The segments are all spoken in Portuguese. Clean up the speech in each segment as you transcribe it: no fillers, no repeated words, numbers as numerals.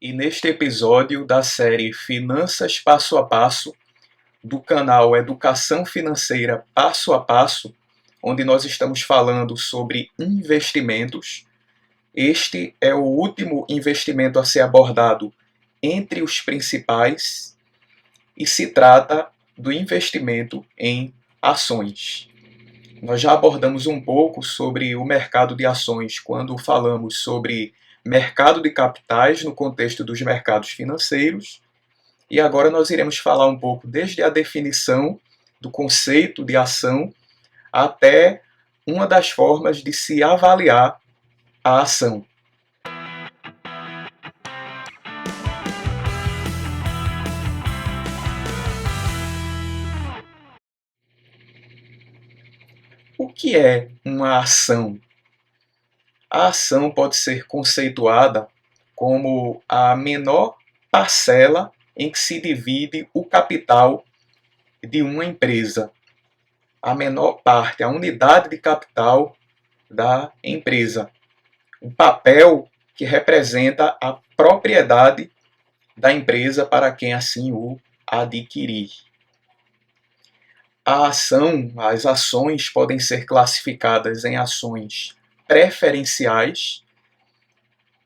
E neste episódio da série Finanças Passo a Passo, do canal Educação Financeira Passo a Passo, onde nós estamos falando sobre investimentos, este é o último investimento a ser abordado entre os principais e se trata do investimento em ações. Nós já abordamos um pouco sobre o mercado de ações quando falamos sobre mercado de capitais no contexto dos mercados financeiros. E agora nós iremos falar um pouco desde a definição do conceito de ação até uma das formas de se avaliar a ação. O que é uma ação? A ação pode ser conceituada como a menor parcela em que se divide o capital de uma empresa. A menor parte, a unidade de capital da empresa. O papel que representa a propriedade da empresa para quem assim o adquirir. As ações podem ser classificadas em ações preferenciais,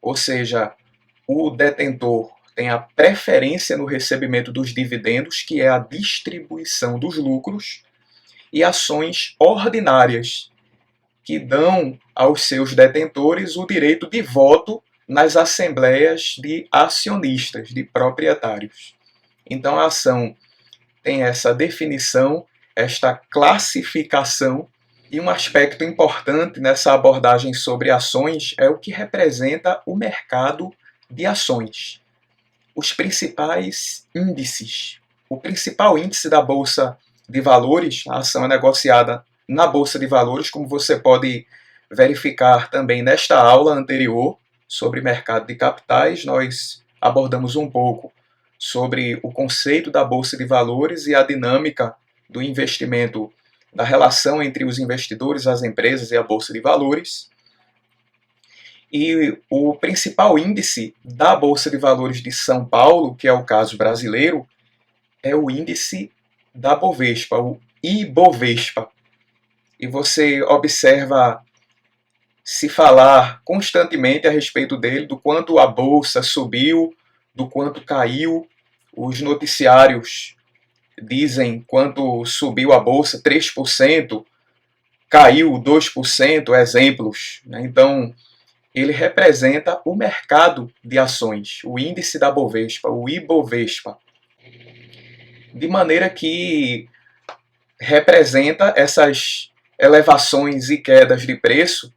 ou seja, o detentor tem a preferência no recebimento dos dividendos, que é a distribuição dos lucros, e ações ordinárias, que dão aos seus detentores o direito de voto nas assembleias de acionistas, de proprietários. Então a ação tem essa definição, esta classificação. E um aspecto importante nessa abordagem sobre ações é o que representa o mercado de ações. Os principais índices. O principal índice da Bolsa de Valores, a ação é negociada na Bolsa de Valores, como você pode verificar também nesta aula anterior sobre mercado de capitais. Nós abordamos um pouco sobre o conceito da Bolsa de Valores e a dinâmica do investimento, da relação entre os investidores, as empresas e a Bolsa de Valores. E o principal índice da Bolsa de Valores de São Paulo, que é o caso brasileiro, é o índice da Bovespa, o Ibovespa. E você observa se falar constantemente a respeito dele, do quanto a Bolsa subiu, do quanto caiu. Os noticiários dizem quanto subiu a Bolsa, 3%, caiu 2%, exemplos. Então, ele representa o mercado de ações, o índice da Bovespa, o Ibovespa. De maneira que representa essas elevações e quedas de preço,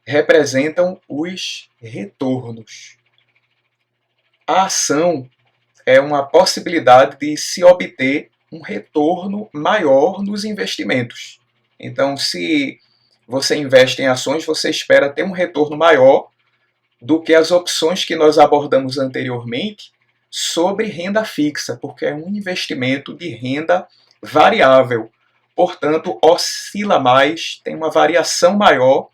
representam os retornos. A ação é uma possibilidade de se obter um retorno maior nos investimentos. Então, se você investe em ações, você espera ter um retorno maior do que as opções que nós abordamos anteriormente sobre renda fixa, porque é um investimento de renda variável. Portanto, oscila mais, tem uma variação maior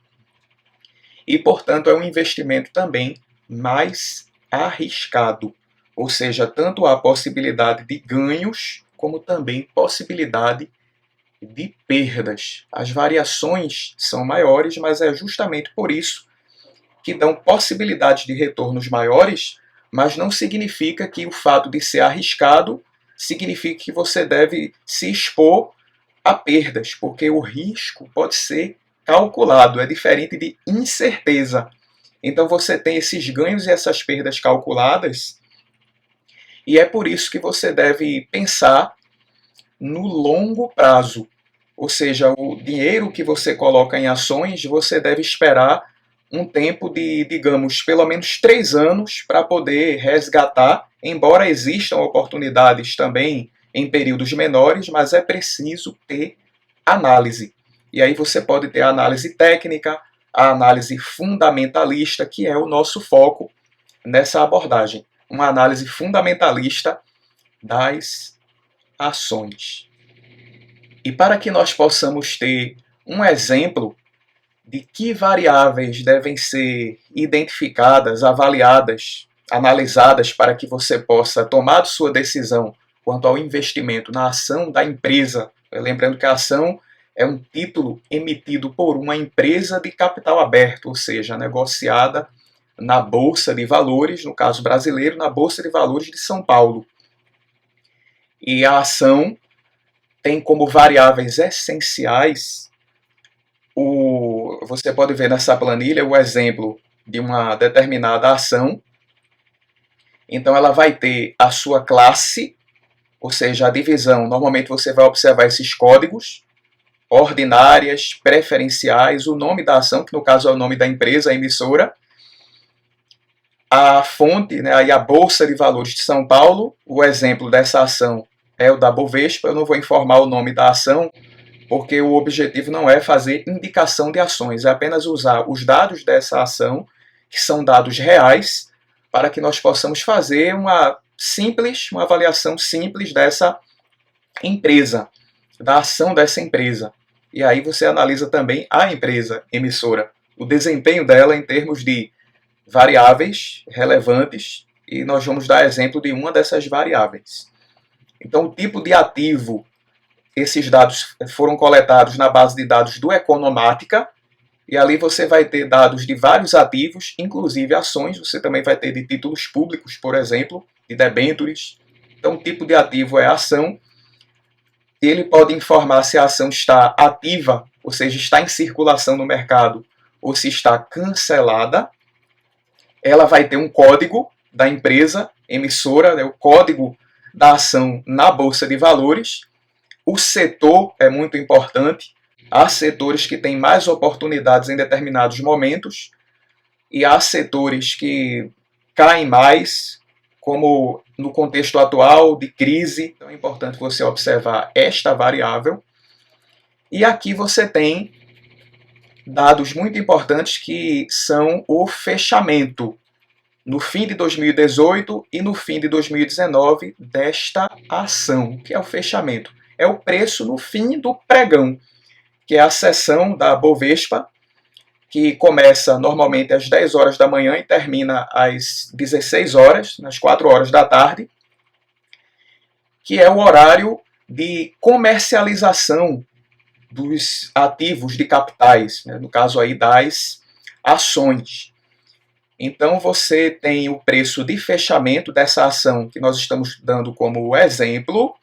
e, portanto, é um investimento também mais arriscado. Ou seja, tanto há possibilidade de ganhos, como também possibilidade de perdas. As variações são maiores, mas é justamente por isso que dão possibilidades de retornos maiores, mas não significa que o fato de ser arriscado significa que você deve se expor a perdas, porque o risco pode ser calculado, é diferente de incerteza. Então você tem esses ganhos e essas perdas calculadas, e é por isso que você deve pensar no longo prazo. Ou seja, o dinheiro que você coloca em ações, você deve esperar um tempo de, digamos, pelo menos 3 anos para poder resgatar, embora existam oportunidades também em períodos menores, mas é preciso ter análise. E aí você pode ter a análise técnica, a análise fundamentalista, que é o nosso foco nessa abordagem. Uma análise fundamentalista das ações. E para que nós possamos ter um exemplo de que variáveis devem ser identificadas, avaliadas analisadas para que você possa tomar sua decisão quanto ao investimento na ação da empresa. Lembrando que a ação é um título emitido por uma empresa de capital aberto, ou seja, negociada na Bolsa de Valores, no caso brasileiro, na Bolsa de Valores de São Paulo. E a ação tem como variáveis essenciais, você pode ver nessa planilha o exemplo de uma determinada ação. Então ela vai ter a sua classe, ou seja, a divisão. Normalmente você vai observar esses códigos, ordinárias, preferenciais, o nome da ação, que no caso é o nome da empresa, a emissora, a fonte, né, aí a Bolsa de Valores de São Paulo. O exemplo dessa ação é o da Bovespa. Eu não vou informar o nome da ação, porque o objetivo não é fazer indicação de ações, é apenas usar os dados dessa ação, que são dados reais, para que nós possamos fazer uma avaliação simples dessa empresa, da ação dessa empresa. E aí você analisa também a empresa emissora, o desempenho dela em termos de variáveis relevantes, e nós vamos dar exemplo de uma dessas variáveis. Então, o tipo de ativo, esses dados foram coletados na base de dados do Economática, e ali você vai ter dados de vários ativos, inclusive ações. Você também vai ter de títulos públicos, por exemplo, de debêntures. Então, o tipo de ativo é a ação. Ele pode informar se a ação está ativa, ou seja, está em circulação no mercado, ou se está cancelada. Ela vai ter um código da empresa emissora, né, o código da ação na Bolsa de Valores. O setor é muito importante. Há setores que têm mais oportunidades em determinados momentos e há setores que caem mais, como no contexto atual de crise. Então é importante você observar esta variável. E aqui você tem dados muito importantes que são o fechamento no fim de 2018 e no fim de 2019 desta ação, que é o fechamento. É o preço no fim do pregão, que é a sessão da Bovespa, que começa normalmente às 10 horas da manhã e termina às 16 horas, nas 4 horas da tarde, que é o horário de comercialização dos ativos de capitais, né, no caso aí das ações. Então você tem o preço de fechamento dessa ação, que nós estamos dando como exemplo,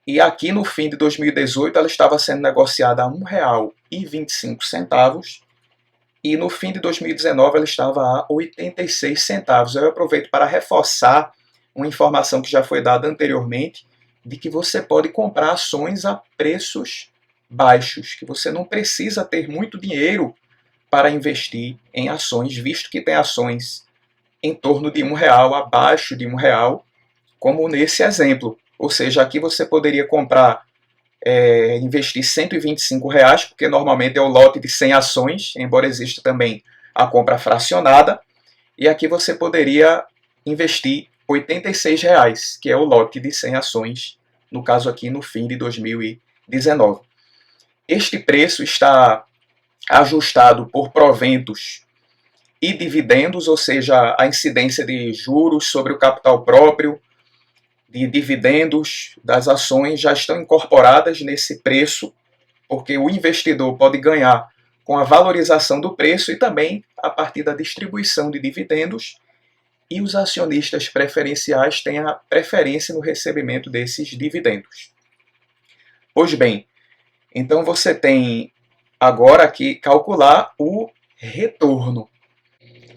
e aqui no fim de 2018 ela estava sendo negociada a R$ 1,25, e no fim de 2019 ela estava a 86 centavos. Eu aproveito para reforçar uma informação que já foi dada anteriormente, de que você pode comprar ações a preços baixos, que você não precisa ter muito dinheiro para investir em ações, visto que tem ações em torno de R$ 1, abaixo de R$ 1, como nesse exemplo. Ou seja, aqui você poderia comprar, investir R$ 125, porque normalmente é o lote de 100 ações, embora exista também a compra fracionada. E aqui você poderia investir R$ 86, que é o lote de 100 ações, no caso aqui no fim de 2019. Este preço está ajustado por proventos e dividendos, ou seja, a incidência de juros sobre o capital próprio, de dividendos das ações já estão incorporadas nesse preço, porque o investidor pode ganhar com a valorização do preço e também a partir da distribuição de dividendos, e os acionistas preferenciais têm a preferência no recebimento desses dividendos. Pois bem, então você tem agora que calcular o retorno.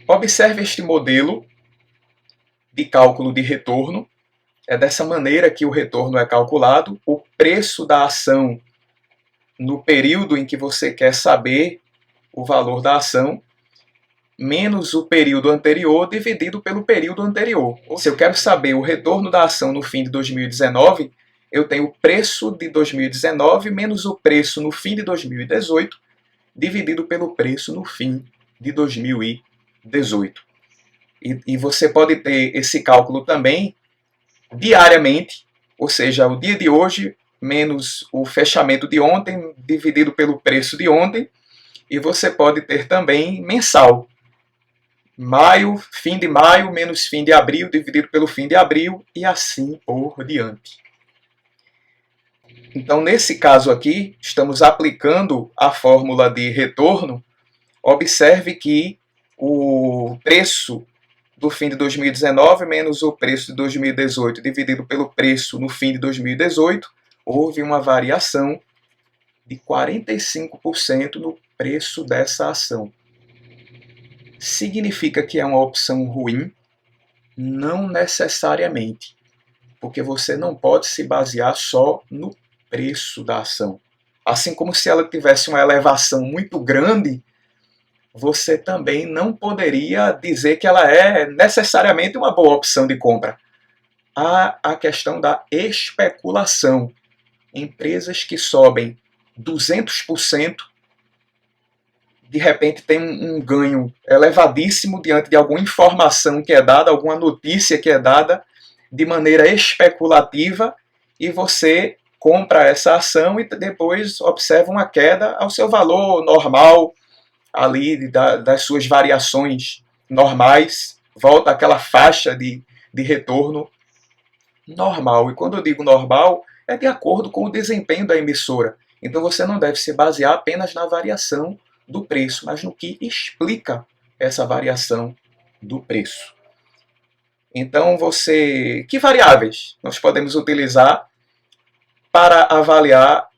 Observe este modelo de cálculo de retorno. É dessa maneira que o retorno é calculado. O preço da ação no período em que você quer saber o valor da ação, menos o período anterior dividido pelo período anterior. Ou se eu quero saber o retorno da ação no fim de 2019, eu tenho o preço de 2019 menos o preço no fim de 2018, dividido pelo preço no fim de 2018. E você pode ter esse cálculo também diariamente, ou seja, o dia de hoje menos o fechamento de ontem, dividido pelo preço de ontem, e você pode ter também mensal. maio, fim de maio menos fim de abril dividido pelo fim de abril e assim por diante. Então, nesse caso aqui, estamos aplicando a fórmula de retorno. Observe que o preço do fim de 2019 menos o preço de 2018 dividido pelo preço no fim de 2018, houve uma variação de 45% no preço dessa ação. Significa que é uma opção ruim? Não necessariamente, porque você não pode se basear só no preço da ação. Assim como se ela tivesse uma elevação muito grande, você também não poderia dizer que ela é necessariamente uma boa opção de compra. Há a questão da especulação. Empresas que sobem 200%, de repente tem um ganho elevadíssimo diante de alguma informação que é dada, alguma notícia que é dada de maneira especulativa, e você compra essa ação e depois observa uma queda ao seu valor normal, ali das suas variações normais, volta àquela faixa de retorno normal. E quando eu digo normal, é de acordo com o desempenho da emissora. Então você não deve se basear apenas na variação do preço, mas no que explica essa variação do preço. Então que variáveis nós podemos utilizar para avaliar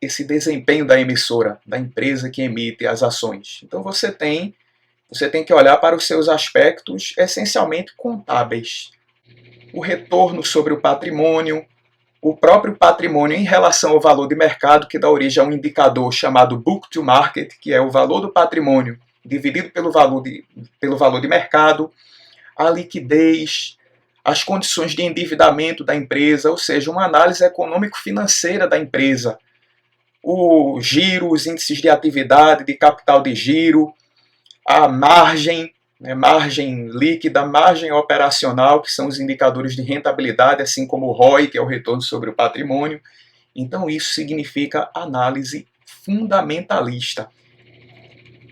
esse desempenho da emissora, da empresa que emite as ações? Então você tem que olhar para os seus aspectos essencialmente contábeis. O retorno sobre o patrimônio, o próprio patrimônio em relação ao valor de mercado, que dá origem a um indicador chamado Book to Market, que é o valor do patrimônio dividido pelo valor de mercado, a liquidez, as condições de endividamento da empresa, ou seja, uma análise econômico-financeira da empresa, o giro, os índices de atividade, de capital de giro, a margem, margem líquida, margem operacional, que são os indicadores de rentabilidade, assim como o ROI, que é o retorno sobre o patrimônio. Então isso significa análise fundamentalista.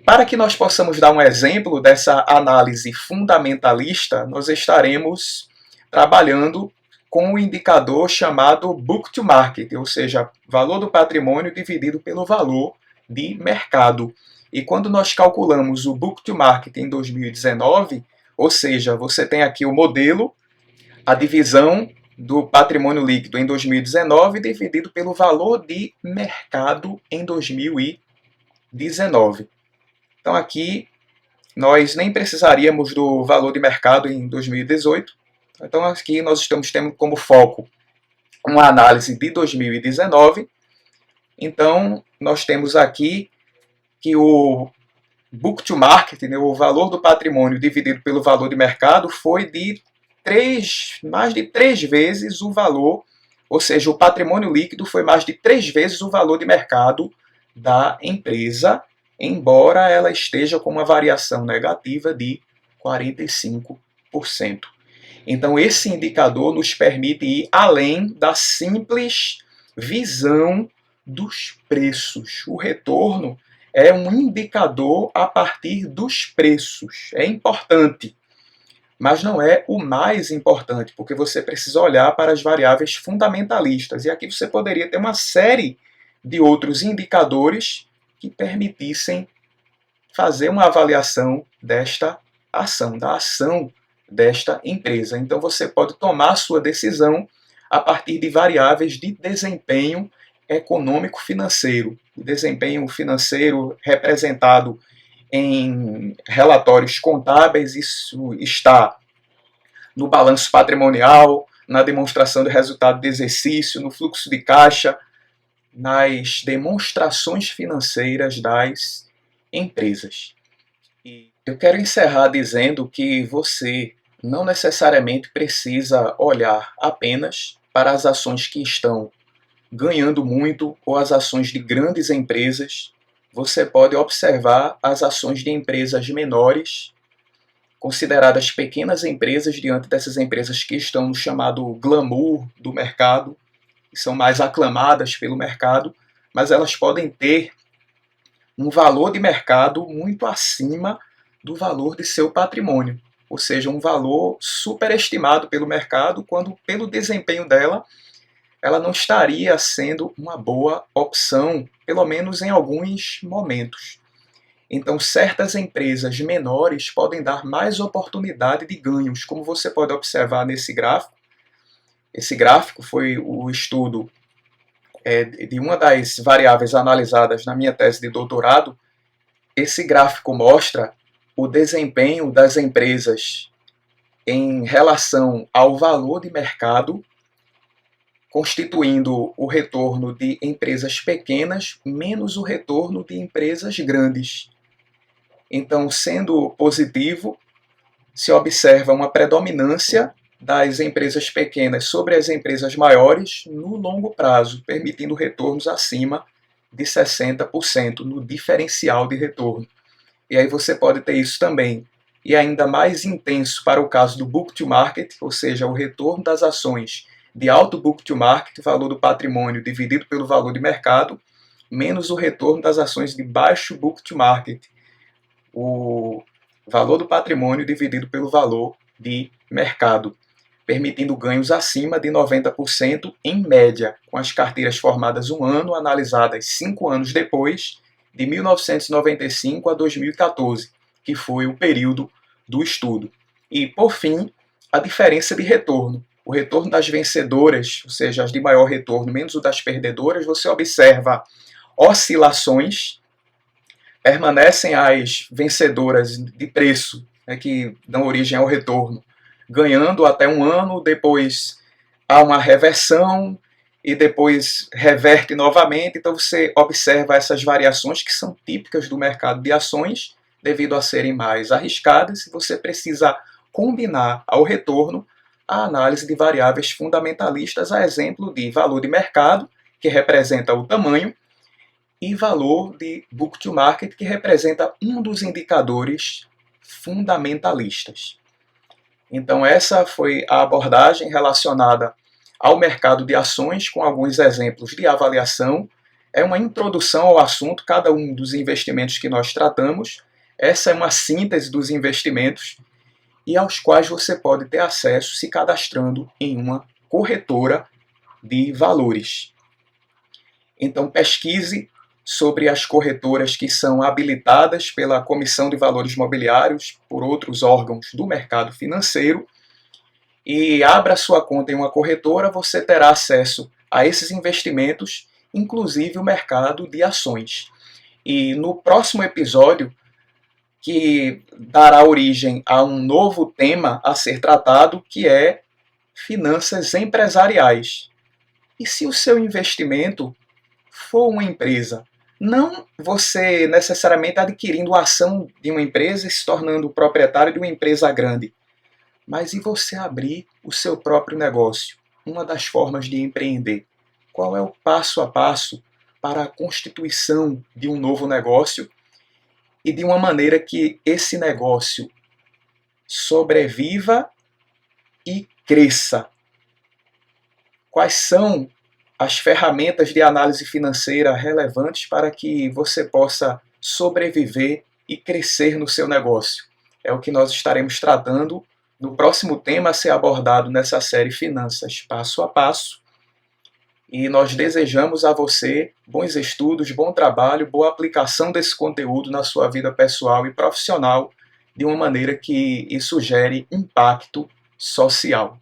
Para que nós possamos dar um exemplo dessa análise fundamentalista, nós estaremos trabalhando com um indicador chamado Book to Market, ou seja, valor do patrimônio dividido pelo valor de mercado. E quando nós calculamos o Book to Market em 2019, ou seja, você tem aqui o modelo, a divisão do patrimônio líquido em 2019 dividido pelo valor de mercado em 2019. Então aqui nós nem precisaríamos do valor de mercado em 2018. Então aqui nós estamos tendo como foco uma análise de 2019. Então nós temos aqui que o Book to Market, o valor do patrimônio dividido pelo valor de mercado, foi de mais de 3 vezes o valor, ou seja, o patrimônio líquido foi mais de 3 vezes o valor de mercado da empresa, embora ela esteja com uma variação negativa de 45%. Então, esse indicador nos permite ir além da simples visão dos preços. O retorno é um indicador a partir dos preços. É importante, mas não é o mais importante, porque você precisa olhar para as variáveis fundamentalistas. E aqui você poderia ter uma série de outros indicadores que permitissem fazer uma avaliação desta ação, da ação desta empresa. Então você pode tomar sua decisão a partir de variáveis de desempenho econômico-financeiro. O desempenho financeiro representado em relatórios contábeis, isso está no balanço patrimonial, na demonstração do resultado de exercício, no fluxo de caixa, nas demonstrações financeiras das empresas. E eu quero encerrar dizendo que você não necessariamente precisa olhar apenas para as ações que estão ganhando muito ou as ações de grandes empresas. Você pode observar as ações de empresas menores, consideradas pequenas empresas, diante dessas empresas que estão no chamado glamour do mercado, que são mais aclamadas pelo mercado, mas elas podem ter um valor de mercado muito acima do valor de seu patrimônio, ou seja, um valor superestimado pelo mercado, quando pelo desempenho dela, ela não estaria sendo uma boa opção, pelo menos em alguns momentos. Então, certas empresas menores podem dar mais oportunidade de ganhos, como você pode observar nesse gráfico. Esse gráfico foi o estudo de uma das variáveis analisadas na minha tese de doutorado. Esse gráfico mostra o desempenho das empresas em relação ao valor de mercado, constituindo o retorno de empresas pequenas menos o retorno de empresas grandes. Então, sendo positivo, se observa uma predominância das empresas pequenas sobre as empresas maiores no longo prazo, permitindo retornos acima de 60% no diferencial de retorno. E aí você pode ter isso também, e ainda mais intenso para o caso do book to market, ou seja, o retorno das ações de alto book to market, valor do patrimônio dividido pelo valor de mercado, menos o retorno das ações de baixo book to market, o valor do patrimônio dividido pelo valor de mercado, permitindo ganhos acima de 90% em média, com as carteiras formadas um ano, analisadas 5 anos depois, de 1995 a 2014, que foi o período do estudo. E, por fim, a diferença de retorno. O retorno das vencedoras, ou seja, as de maior retorno menos o das perdedoras, você observa oscilações, permanecem as vencedoras de preço, que dão origem ao retorno, ganhando até um ano, depois há uma reversão e depois reverte novamente. Então você observa essas variações que são típicas do mercado de ações, devido a serem mais arriscadas, e você precisa combinar ao retorno a análise de variáveis fundamentalistas, a exemplo de valor de mercado, que representa o tamanho, e valor de book to market, que representa um dos indicadores fundamentalistas. Então essa foi a abordagem relacionada ao mercado de ações, com alguns exemplos de avaliação. É uma introdução ao assunto, cada um dos investimentos que nós tratamos. Essa é uma síntese dos investimentos e aos quais você pode ter acesso se cadastrando em uma corretora de valores. Então pesquise sobre as corretoras que são habilitadas pela Comissão de Valores Mobiliários, por outros órgãos do mercado financeiro, e abra sua conta em uma corretora, você terá acesso a esses investimentos, inclusive o mercado de ações. E no próximo episódio, que dará origem a um novo tema a ser tratado, que é finanças empresariais. E se o seu investimento for uma empresa, não você necessariamente adquirindo a ação de uma empresa e se tornando proprietário de uma empresa grande, mas e você abrir o seu próprio negócio? Uma das formas de empreender. Qual é o passo a passo para a constituição de um novo negócio e de uma maneira que esse negócio sobreviva e cresça? Quais são as ferramentas de análise financeira relevantes para que você possa sobreviver e crescer no seu negócio? É o que nós estaremos tratando no próximo tema a ser abordado nessa série Finanças Passo a Passo. E nós desejamos a você bons estudos, bom trabalho, boa aplicação desse conteúdo na sua vida pessoal e profissional, de uma maneira que isso gere impacto social.